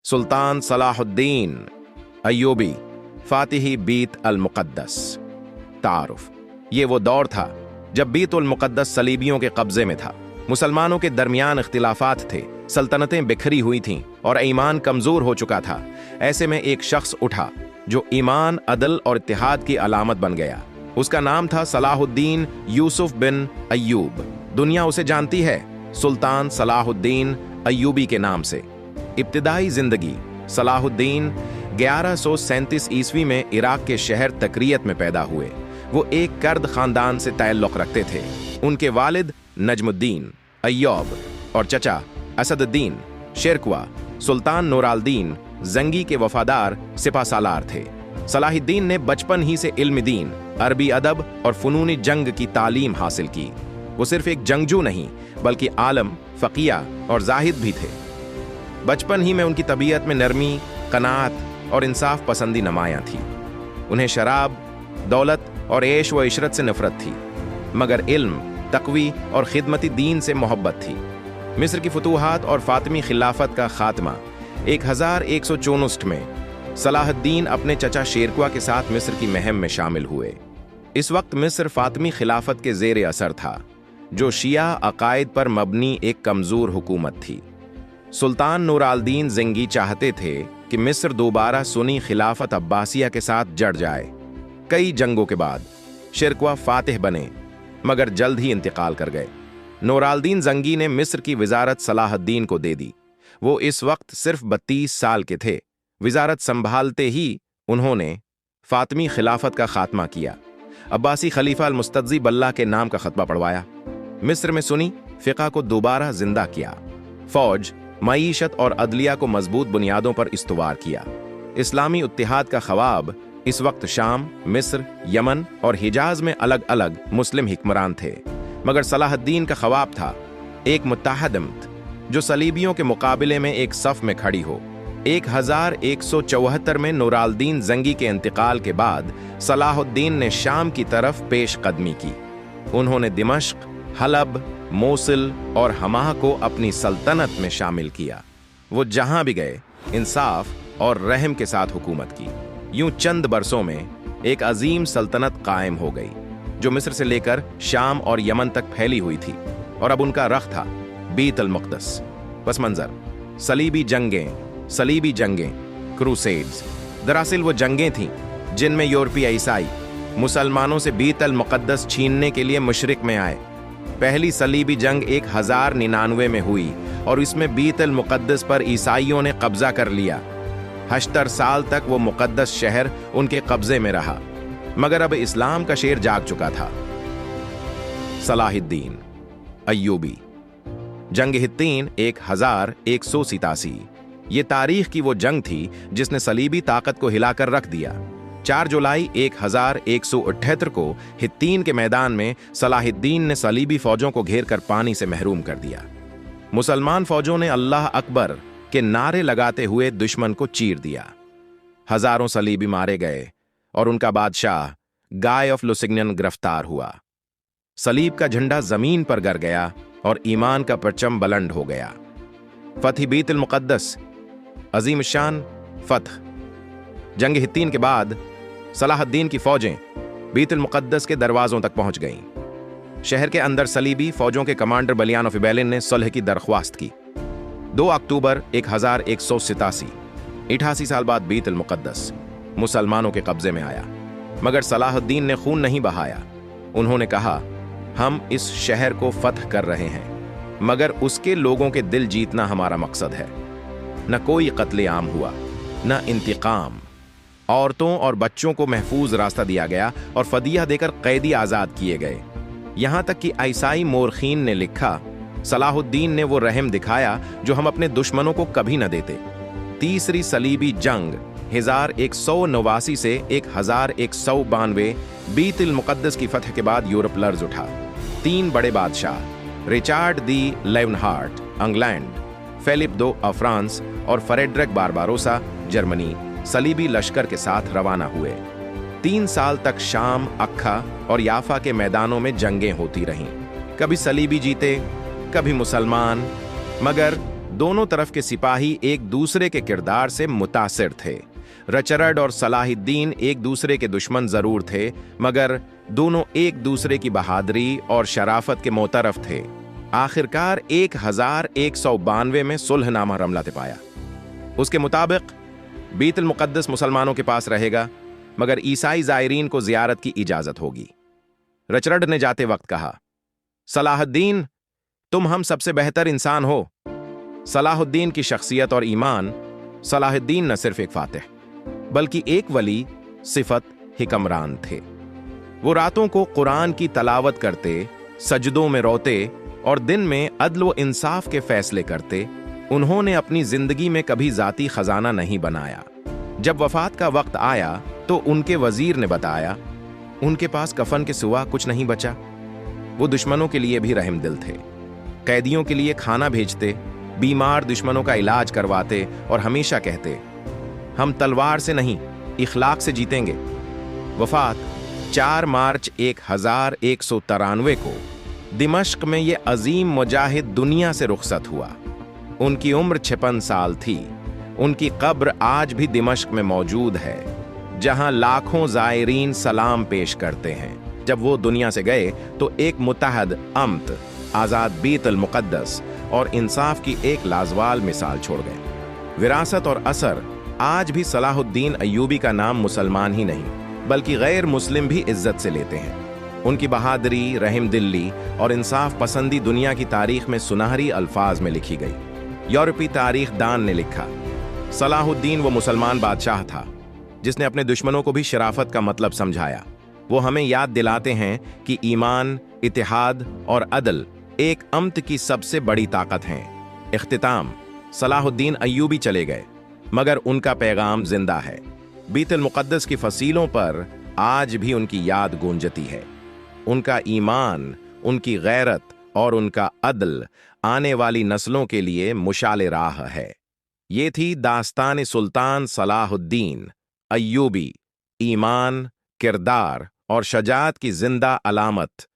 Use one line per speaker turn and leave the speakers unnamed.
सुल्तान Salahuddin Ayyubi फातिही बीत अल मुक़द्दस। तारुफ, ये वो दौर था जब बीत अल मुक़द्दस सलीबियों के कब्जे में था। मुसलमानों के दरमियान इख्तिलाफात थे, सल्तनतें बिखरी हुई थीं और ईमान कमजोर हो चुका था। ऐसे में एक शख्स उठा जो ईमान, अदल और इत्तिहाद की अलामत बन गया। उसका नाम था सलाहुद्दीन यूसुफ बिन अय्यूब। दुनिया उसे जानती है सुल्तान सलाहुद्दीन अय्यूबी के नाम से। इब्तिदाई जिंदगी सलाहुद्दीन 1137 ईस्वी में इराक के शहर तकरियत में पैदा हुए। वो एक कर्द खानदान से ताल्लुक़ रखते थे। उनके वालिद नजमुद्दीन अय्यूब और चचा असदुद्दीन शेरकुआ सुल्तान नूरालदीन जंगी के वफादार सिपाहसालार थे। सलाहुद्दीन ने बचपन ही से इल्म दीन, अरबी अदब और फ़नून जंग की तालीम हासिल की। वो सिर्फ एक जंगजू नहीं बल्कि आलम, फ़क़ीह और ज़ाहिद भी थे। बचपन ही में उनकी तबीयत में नरमी, क़नाअत और इंसाफ पसंदी नमायां थी। उन्हें शराब, दौलत और ऐश व इशरत से नफरत थी, मगर इल्म, तक़वी और खिदमती दीन से मोहब्बत थी। मिस्र की फतूहात और फ़ातिमी खिलाफत का खात्मा 1164 में सलाहुद्दीन अपने चचा शेरकुआ के साथ मिस्र की मुहिम में शामिल हुए। इस वक्त मिस्र फ़ातिमी खिलाफत के ज़ेर असर था, जो शिया अकायद पर मबनी एक कमज़ोर हुकूमत थी। सुल्तान नूरालदीन ज़ंगी चाहते थे कि मिस्र दोबारा सुन्नी खिलाफत अब्बासिया के साथ जड़ जाए। कई जंगों के बाद शेरकुआ फातिह बने, मगर जल्द ही इंतकाल कर गए। नूरालदीन ज़ंगी ने मिस्र की वज़ारत सलाहुद्दीन को दे दी। वो इस वक्त सिर्फ 32 साल के थे। वज़ारत संभालते ही उन्होंने फ़ातिमी खिलाफत का खात्मा किया। अब्बासी खलीफा अल-मुस्तज़ी बल्ला के नाम का खतबा पढ़वाया। मिस्र में सुन्नी फ़िक़्ह को दोबारा जिंदा किया। फ़ौज, मईशत और अदलिया को मजबूत बुनियादों पर इस्तवार किया। इस्लामी इत्तिहाद का ख्वाब इस वक्त शाम, मिस्र, यमन और हिजाज में अलग अलग मुस्लिम हिक्मरान थे, मगर सलाहुद्दीन का ख्वाब था एक मुत्तहद उम्मत जो सलीबियों के मुकाबले में एक सफ में खड़ी हो। 1174 में नूरालदीन ज़ंगी के इंतकाल के बाद सलाहुद्दीन ने शाम की तरफ पेश कदमी की। उन्होंने दिमश्क, हलब, मोसिल और हमा को अपनी सल्तनत में शामिल किया। वो जहां भी गए इंसाफ और रहम के साथ हुकूमत की। यूं चंद बरसों में एक अजीम सल्तनत कायम हो गई, जो मिस्र से लेकर शाम और यमन तक फैली हुई थी। और अब उनका रख था बीत अल मुक़द्दस। पस मंजर सलीबी जंगें, क्रूसेड्स। दरअसल वो जंगें थीं जिनमें यूरोपीय ईसाई मुसलमानों से बीत अल मुक़द्दस छीनने के लिए मशरिक में आए। पहली सलीबी जंग 1099 में हुई और इसमें बीत अल मुक़द्दस पर ईसाइयों ने कब्जा कर लिया। 70 साल तक वो मुक़द्दस शहर उनके कब्जे में रहा, मगर अब इस्लाम का शेर जाग चुका था। सलाहुद्दीन अय्यूबी, जंग हित्तीन 1187। ये तारीख की वो जंग थी जिसने सलीबी ताकत को हिलाकर रख दिया। 4 जुलाई 1178 को हित्तीन के मैदान में सलाहुद्दीन ने सलीबी फौजों को घेर कर पानी से महरूम कर दिया। मुसलमान फौजों ने अल्लाह अकबर के नारे लगाते हुए दुश्मन को चीर दिया। हजारों सलीबी मारे गए और उनका बादशाह गाय ऑफ लुसिग्नन गिरफ्तार हुआ। सलीब का झंडा जमीन पर गिर गया और ईमान का परचम बुलंद हो गया। फतह बीत अल मुक़द्दस, अजीम शान फतह। जंग हित्तीन के बाद सलाहुद्दीन की फौजें बीत अल मुक़द्दस के दरवाजों तक पहुंच गईं। शहर के अंदर सलीबी फौजों के कमांडर बलियान ऑफ इबैलिन ने सुलह की दरख्वास्त की। 2 अक्टूबर 1187, 88 साल बाद बीत अल मुक़द्दस मुसलमानों के कब्जे में आया, मगर सलाहुद्दीन ने खून नहीं बहाया। उन्होंने कहा, हम इस शहर को फतह कर रहे हैं, मगर उसके लोगों के दिल जीतना हमारा मकसद है। न कोई कत्ले आम हुआ, न इंतकाम। औरतों और बच्चों को महफूज रास्ता दिया गया और फदिया देकर कैदी आज़ाद किए गए। यहां तक कि ईसाई मोरखीन ने लिखा, सलाहुद्दीन ने वो रहम दिखाया जो हम अपने दुश्मनों को कभी न देते। तीसरी सलीबी जंग 1189 से 1192 बीत अल मुक़द्दस की फतह के बाद यूरोप लर्ज उठा। 3 बड़े बादशाह Richard the Lionheart England, Philip II of France और फ्रेडरिक बारबारोसा जर्मनी सलीबी लश्कर के साथ रवाना हुए। 3 साल तक शाम, अक्खा और याफा के मैदानों में जंगें होती रहीं। कभी सलीबी जीते, कभी मुसलमान, मगर दोनों तरफ के सिपाही एक दूसरे के किरदार से मुतासिर थे। रचरड और सलाहुद्दीन एक दूसरे के दुश्मन जरूर थे, मगर दोनों एक दूसरे की बहादुरी और शराफत के मोतरफ थे। आखिरकार 1192 में सुलहनामा रमला पाया। उसके मुताबिक बीतुल मुक़द्दस मुसलमानों के पास रहेगा, मगर ईसाई ज़ायरीन को ज़ियारत की इजाज़त होगी। रचरड ने जाते वक्त कहा, सलाहुद्दीन, तुम हम सबसे बेहतर इंसान हो। सलाहुद्दीन की शख्सियत और ईमान, सलाहुद्दीन न सिर्फ एक फातिह बल्कि एक वली, सिफत, हिकमरान थे। वो रातों को कुरान की तलावत करते, सजदों में रोते और दिन में अदल व इंसाफ के फैसले करते। उन्होंने अपनी जिंदगी में कभी जाती खजाना नहीं बनाया। जब वफात का वक्त आया तो उनके वजीर ने बताया, उनके पास कफन के सिवा कुछ नहीं बचा। वो दुश्मनों के लिए भी रहमदिल थे, कैदियों के लिए खाना भेजते, बीमार दुश्मनों का इलाज करवाते और हमेशा कहते, हम तलवार से नहीं, इखलाक से जीतेंगे। वफात 4 मार्च 1193 को दिमश्क में ये अजीम मुजाहिद दुनिया से रुखसत हुआ। उनकी उम्र 56 साल थी। उनकी कब्र आज भी दिमश्क में मौजूद है, जहां लाखों ज़ायरीन सलाम पेश करते हैं। जब वो दुनिया से गए तो एक मुत्तहद अम्त, आज़ाद बीतुल मुक़द्दस और इंसाफ की एक लाजवाल मिसाल छोड़ गए। विरासत और असर आज भी सलाहुद्दीन अय्यूबी का नाम मुसलमान ही नहीं बल्कि गैर मुस्लिम भी इज्जत से लेते हैं। उनकी बहादुरी, रहमदिली और इंसाफ पसंदी दुनिया की तारीख में सुनहरी अल्फाज में लिखी गई। यूरोपी तारीख दान ने लिखा, सलाहुद्दीन वो मुसलमान बादशाह था जिसने अपने दुश्मनों को भी शराफत का मतलब समझाया। वो हमें याद दिलाते हैं कि ईमान, इत्तेहाद और अदल एक अम्त की सबसे बड़ी ताकत हैं। इख्तिताम, सलाहुद्दीन अय्यूबी चले गए, मगर उनका पैगाम जिंदा है। बीतुल मुक़द्दस की फसीलों पर आज भी उनकी याद गूंजती है। उनका ईमान, उनकी गैरत और उनका अदल आने वाली नस्लों के लिए मुशाले राह है। ये थी दास्तान सुल्तान सलाहुद्दीन अय्यूबी, ईमान, किरदार और शजाअत की जिंदा अलामत।